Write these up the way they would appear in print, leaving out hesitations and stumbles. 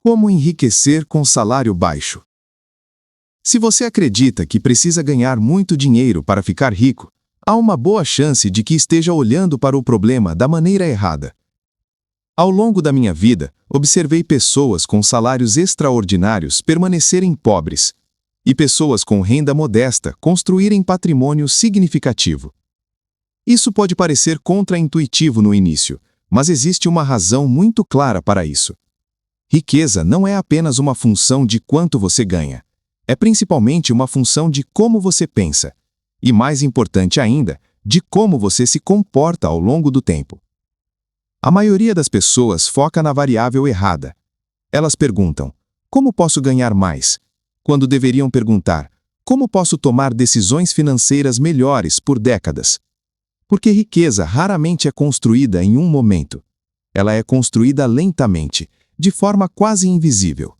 Como enriquecer com salário baixo? Se você acredita que precisa ganhar muito dinheiro para ficar rico, há uma boa chance de que esteja olhando para o problema da maneira errada. Ao longo da minha vida, observei pessoas com salários extraordinários permanecerem pobres e pessoas com renda modesta construírem patrimônio significativo. Isso pode parecer contraintuitivo no início, mas existe uma razão muito clara para isso. Riqueza não é apenas uma função de quanto você ganha. É principalmente uma função de como você pensa. E mais importante ainda, de como você se comporta ao longo do tempo. A maioria das pessoas foca na variável errada. Elas perguntam, como posso ganhar mais? Quando deveriam perguntar, como posso tomar decisões financeiras melhores por décadas? Porque riqueza raramente é construída em um momento. Ela é construída lentamente, de forma quase invisível.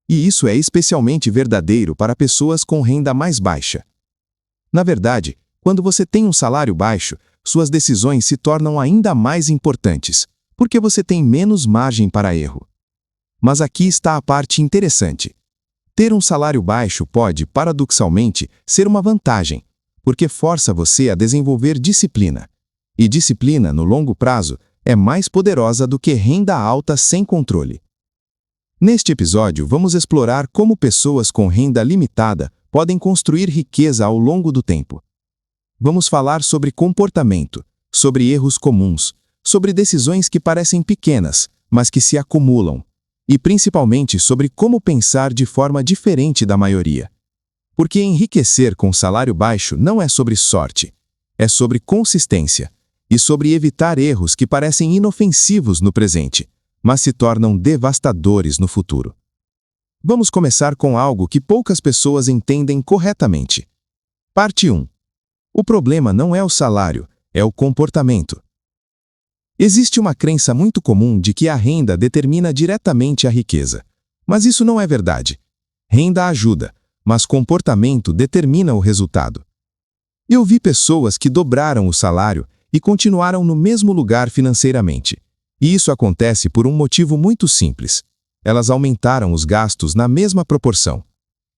E isso é especialmente verdadeiro para pessoas com renda mais baixa. Na verdade, quando você tem um salário baixo, suas decisões se tornam ainda mais importantes, porque você tem menos margem para erro. Mas aqui está a parte interessante. Ter um salário baixo pode, paradoxalmente, ser uma vantagem, porque força você a desenvolver disciplina. E disciplina, no longo prazo, é mais poderosa do que renda alta sem controle. Neste episódio, vamos explorar como pessoas com renda limitada podem construir riqueza ao longo do tempo. Vamos falar sobre comportamento, sobre erros comuns, sobre decisões que parecem pequenas, mas que se acumulam, e principalmente sobre como pensar de forma diferente da maioria. Porque enriquecer com salário baixo não é sobre sorte, é sobre consistência, e sobre evitar erros que parecem inofensivos no presente, mas se tornam devastadores no futuro. Vamos começar com algo que poucas pessoas entendem corretamente. Parte 1. O problema não é o salário, é o comportamento. Existe uma crença muito comum de que a renda determina diretamente a riqueza. Mas isso não é verdade. Renda ajuda, mas comportamento determina o resultado. Eu vi pessoas que dobraram o salário e continuaram no mesmo lugar financeiramente. E isso acontece por um motivo muito simples. Elas aumentaram os gastos na mesma proporção.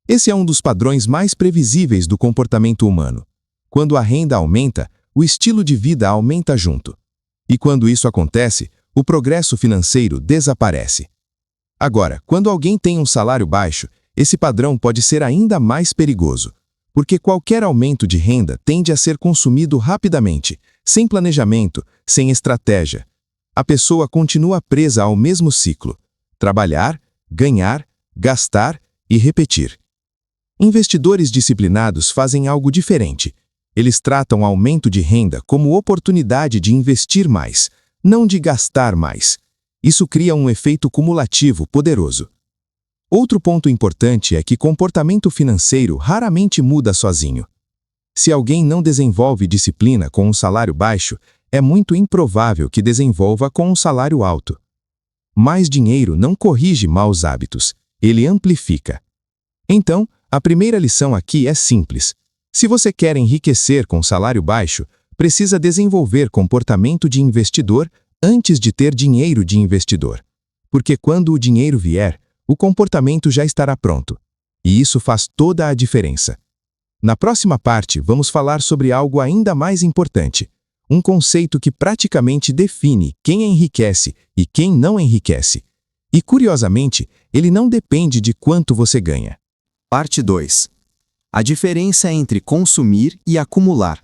Esse é um dos padrões mais previsíveis do comportamento humano. Quando a renda aumenta, o estilo de vida aumenta junto. E quando isso acontece, o progresso financeiro desaparece. Agora, quando alguém tem um salário baixo, esse padrão pode ser ainda mais perigoso, porque qualquer aumento de renda tende a ser consumido rapidamente, sem planejamento, sem estratégia. A pessoa continua presa ao mesmo ciclo: trabalhar, ganhar, gastar e repetir. Investidores disciplinados fazem algo diferente. Eles tratam o aumento de renda como oportunidade de investir mais, não de gastar mais. Isso cria um efeito cumulativo poderoso. Outro ponto importante é que comportamento financeiro raramente muda sozinho. Se alguém não desenvolve disciplina com um salário baixo, é muito improvável que desenvolva com um salário alto. Mais dinheiro não corrige maus hábitos, ele amplifica. Então, a primeira lição aqui é simples. Se você quer enriquecer com salário baixo, precisa desenvolver comportamento de investidor antes de ter dinheiro de investidor. Porque quando o dinheiro vier, o comportamento já estará pronto. E isso faz toda a diferença. Na próxima parte, vamos falar sobre algo ainda mais importante. Um conceito que praticamente define quem enriquece e quem não enriquece. E, curiosamente, ele não depende de quanto você ganha. Parte 2. A diferença entre consumir e acumular.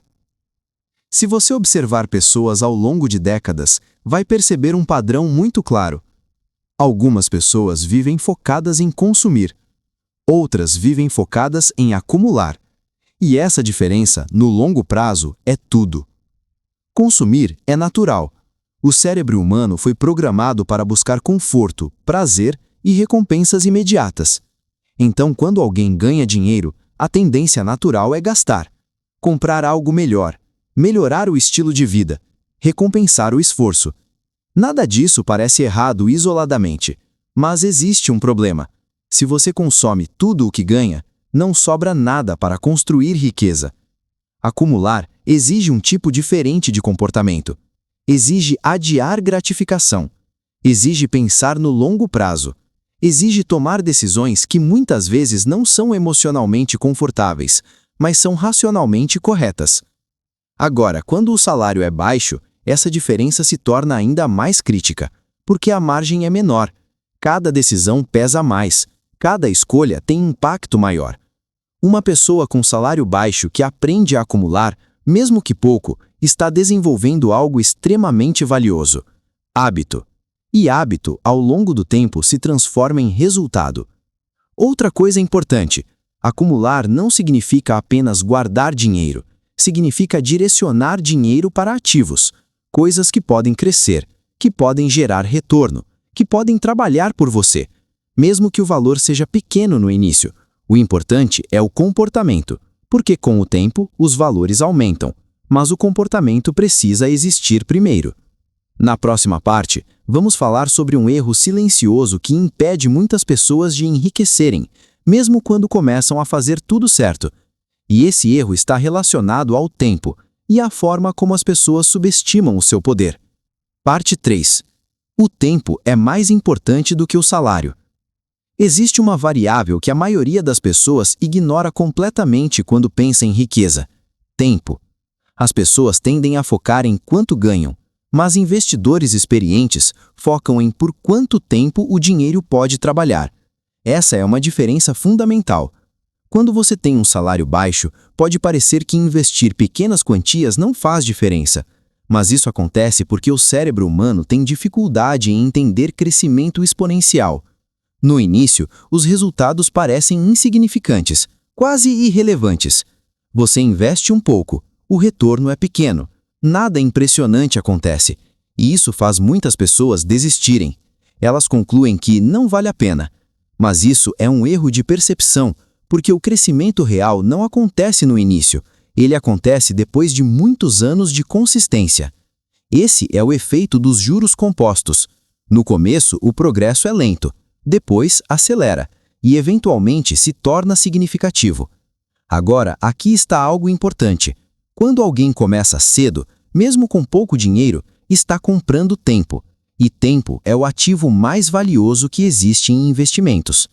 Se você observar pessoas ao longo de décadas, vai perceber um padrão muito claro. Algumas pessoas vivem focadas em consumir. Outras vivem focadas em acumular. E essa diferença, no longo prazo, é tudo. Consumir é natural. O cérebro humano foi programado para buscar conforto, prazer e recompensas imediatas. Então, quando alguém ganha dinheiro, a tendência natural é gastar, comprar algo melhor, melhorar o estilo de vida, recompensar o esforço. Nada disso parece errado isoladamente, mas existe um problema. Se você consome tudo o que ganha, não sobra nada para construir riqueza. Acumular exige um tipo diferente de comportamento. Exige adiar gratificação. Exige pensar no longo prazo. Exige tomar decisões que muitas vezes não são emocionalmente confortáveis, mas são racionalmente corretas. Agora, quando o salário é baixo, essa diferença se torna ainda mais crítica, porque a margem é menor. Cada decisão pesa mais, cada escolha tem impacto maior. Uma pessoa com salário baixo que aprende a acumular, mesmo que pouco, está desenvolvendo algo extremamente valioso: hábito. E hábito, ao longo do tempo, se transforma em resultado. Outra coisa importante: acumular não significa apenas guardar dinheiro, significa direcionar dinheiro para ativos, coisas que podem crescer, que podem gerar retorno, que podem trabalhar por você, mesmo que o valor seja pequeno no início. O importante é o comportamento, porque com o tempo os valores aumentam, mas o comportamento precisa existir primeiro. Na próxima parte, vamos falar sobre um erro silencioso que impede muitas pessoas de enriquecerem, mesmo quando começam a fazer tudo certo. E esse erro está relacionado ao tempo e à forma como as pessoas subestimam o seu poder. Parte 3. O tempo é mais importante do que o salário. Existe uma variável que a maioria das pessoas ignora completamente quando pensa em riqueza: tempo. As pessoas tendem a focar em quanto ganham, mas investidores experientes focam em por quanto tempo o dinheiro pode trabalhar. Essa é uma diferença fundamental. Quando você tem um salário baixo, pode parecer que investir pequenas quantias não faz diferença, mas isso acontece porque o cérebro humano tem dificuldade em entender crescimento exponencial. No início, os resultados parecem insignificantes, quase irrelevantes. Você investe um pouco, o retorno é pequeno, nada impressionante acontece, e isso faz muitas pessoas desistirem. Elas concluem que não vale a pena. Mas isso é um erro de percepção, porque o crescimento real não acontece no início, ele acontece depois de muitos anos de consistência. Esse é o efeito dos juros compostos. No começo, o progresso é lento, depois acelera e eventualmente se torna significativo. Agora, aqui está algo importante. Quando alguém começa cedo, mesmo com pouco dinheiro, está comprando tempo. E tempo é o ativo mais valioso que existe em investimentos.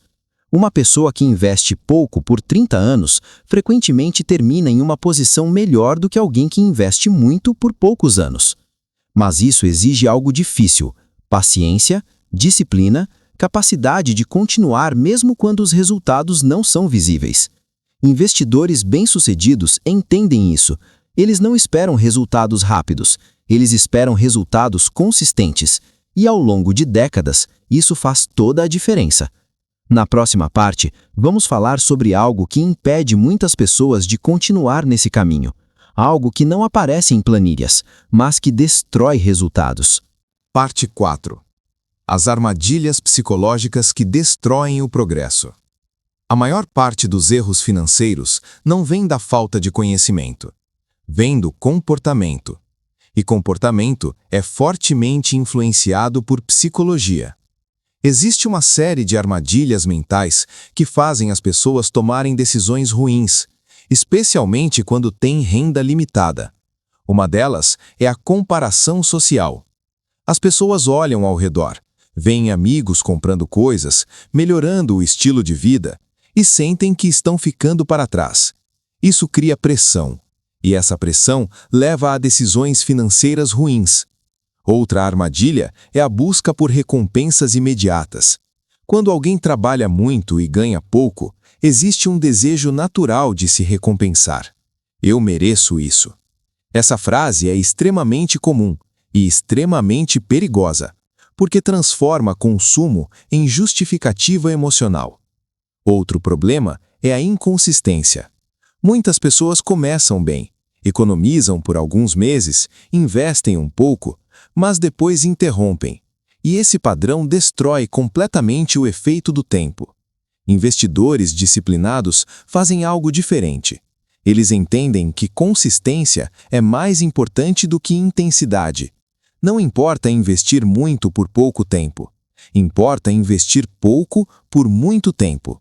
Uma pessoa que investe pouco por 30 anos frequentemente termina em uma posição melhor do que alguém que investe muito por poucos anos. Mas isso exige algo difícil: paciência, disciplina, capacidade de continuar mesmo quando os resultados não são visíveis. Investidores bem-sucedidos entendem isso. Eles não esperam resultados rápidos, eles esperam resultados consistentes. E ao longo de décadas, isso faz toda a diferença. Na próxima parte, vamos falar sobre algo que impede muitas pessoas de continuar nesse caminho. Algo que não aparece em planilhas, mas que destrói resultados. Parte 4. As armadilhas psicológicas que destroem o progresso. A maior parte dos erros financeiros não vem da falta de conhecimento, vem do comportamento. E comportamento é fortemente influenciado por psicologia. Existe uma série de armadilhas mentais que fazem as pessoas tomarem decisões ruins, especialmente quando têm renda limitada. Uma delas é a comparação social. As pessoas olham ao redor, veem amigos comprando coisas, melhorando o estilo de vida e sentem que estão ficando para trás. Isso cria pressão, e essa pressão leva a decisões financeiras ruins. Outra armadilha é a busca por recompensas imediatas. Quando alguém trabalha muito e ganha pouco, existe um desejo natural de se recompensar. Eu mereço isso. Essa frase é extremamente comum e extremamente perigosa, porque transforma consumo em justificativa emocional. Outro problema é a inconsistência. Muitas pessoas começam bem, economizam por alguns meses, investem um pouco, mas depois interrompem. E esse padrão destrói completamente o efeito do tempo. Investidores disciplinados fazem algo diferente. Eles entendem que consistência é mais importante do que intensidade. Não importa investir muito por pouco tempo. Importa investir pouco por muito tempo.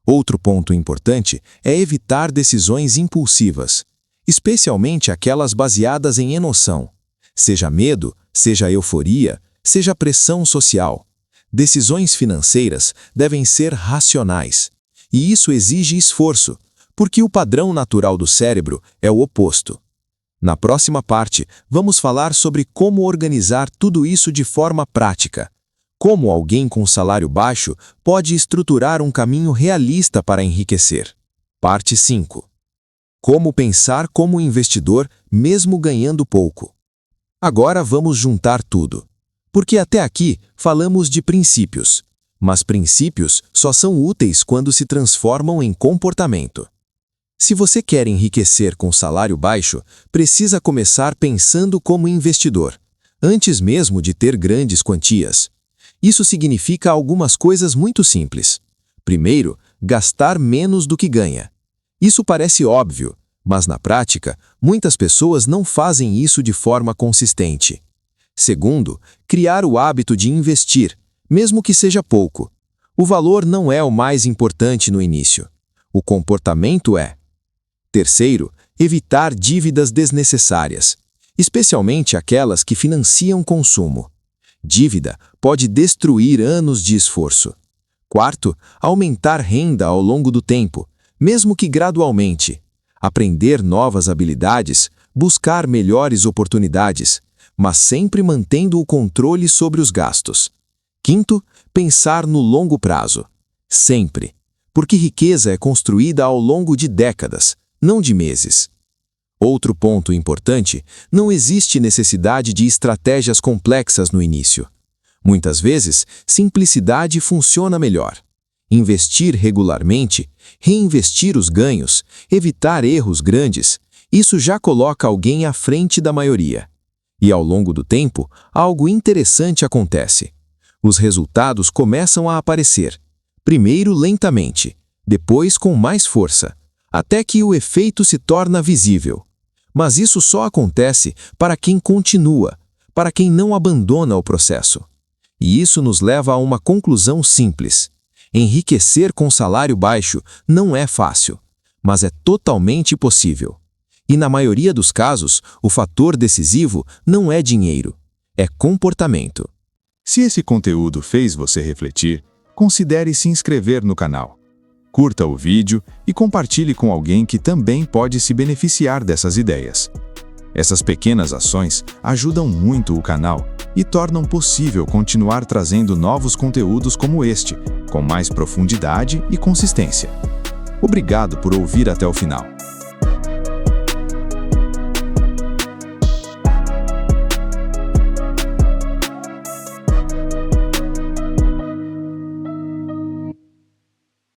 Outro ponto importante é evitar decisões impulsivas, especialmente aquelas baseadas em emoção. Seja medo, seja euforia, seja pressão social. Decisões financeiras devem ser racionais. E isso exige esforço, porque o padrão natural do cérebro é o oposto. Na próxima parte, vamos falar sobre como organizar tudo isso de forma prática. Como alguém com salário baixo pode estruturar um caminho realista para enriquecer. Parte 5. Como pensar como investidor mesmo ganhando pouco. Agora vamos juntar tudo. Porque até aqui falamos de princípios. Mas princípios só são úteis quando se transformam em comportamento. Se você quer enriquecer com salário baixo, precisa começar pensando como investidor, antes mesmo de ter grandes quantias. Isso significa algumas coisas muito simples. Primeiro, gastar menos do que ganha. Isso parece óbvio, mas na prática, muitas pessoas não fazem isso de forma consistente. Segundo, criar o hábito de investir, mesmo que seja pouco. O valor não é o mais importante no início. O comportamento é. Terceiro, evitar dívidas desnecessárias, especialmente aquelas que financiam consumo. Dívida pode destruir anos de esforço. Quarto, aumentar renda ao longo do tempo, mesmo que gradualmente. Aprender novas habilidades, buscar melhores oportunidades, mas sempre mantendo o controle sobre os gastos. Quinto, pensar no longo prazo. Sempre. Porque riqueza é construída ao longo de décadas, não de meses. Outro ponto importante, não existe necessidade de estratégias complexas no início. Muitas vezes, simplicidade funciona melhor. Investir regularmente, reinvestir os ganhos, evitar erros grandes, isso já coloca alguém à frente da maioria. E ao longo do tempo, algo interessante acontece. Os resultados começam a aparecer, primeiro lentamente, depois com mais força, até que o efeito se torna visível. Mas isso só acontece para quem continua, para quem não abandona o processo. E isso nos leva a uma conclusão simples. Enriquecer com salário baixo não é fácil, mas é totalmente possível. E na maioria dos casos, o fator decisivo não é dinheiro, é comportamento. Se esse conteúdo fez você refletir, considere se inscrever no canal. Curta o vídeo e compartilhe com alguém que também pode se beneficiar dessas ideias. Essas pequenas ações ajudam muito o canal e tornam possível continuar trazendo novos conteúdos como este, com mais profundidade e consistência. Obrigado por ouvir até o final.